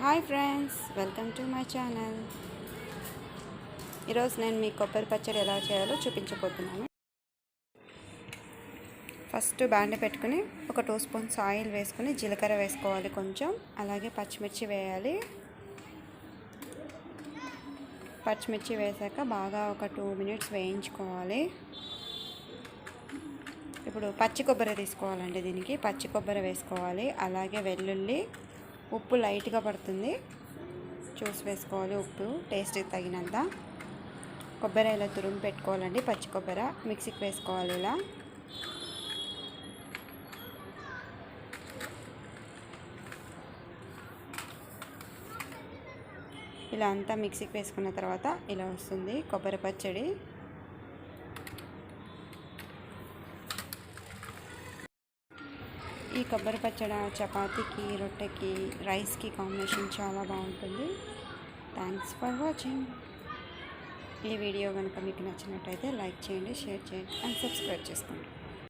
Hi friends, welcome to my channel. ఈరోజు నేను మీ కొబ్బరి పచ్చడి ఎలా చేయాలో చూపించబోతున్నాను. ఫస్ట్ బాండి పెట్టుకుని ఒక 2 స్పూన్స్ ఆయిల్ వేసుకుని జీలకర్ర వేసుకోవాలి కొంచెం, అలాగే పచ్చిమిర్చి వేయాలి. పచ్చిమిర్చి వేసాక బాగా ఒక 2 మినిట్స్ వేయించుకోవాలి. ఇప్పుడు పచ్చి కొబ్బరి తీసుకోవాలండి. దీనికి పచ్చి కొబ్బరి వేసుకోవాలి, అలాగే వెల్లుల్లి, ఉప్పు లైట్గా పడుతుంది చూసి వేసుకోవాలి. ఉప్పు టేస్ట్కి తగినంత. కొబ్బరి ఇలా తురుము పెట్టుకోవాలండి. పచ్చి కొబ్బరి మిక్సీకి వేసుకోవాలి. ఇలా అంతా మిక్సీకి వేసుకున్న తర్వాత ఇలా వస్తుంది కొబ్బరి పచ్చడి. ఈ కొబ్బరి పచ్చడి చపాతీకి, రొట్టెకి, రైస్కి కాంబినేషన్ చాలా బాగుంటుంది. Thanks for watching. ఈ వీడియో కనుక మీకు నచ్చినట్టయితే లైక్ చేయండి, షేర్ చేయండి అండ్ సబ్స్క్రైబ్ చేసుకోండి.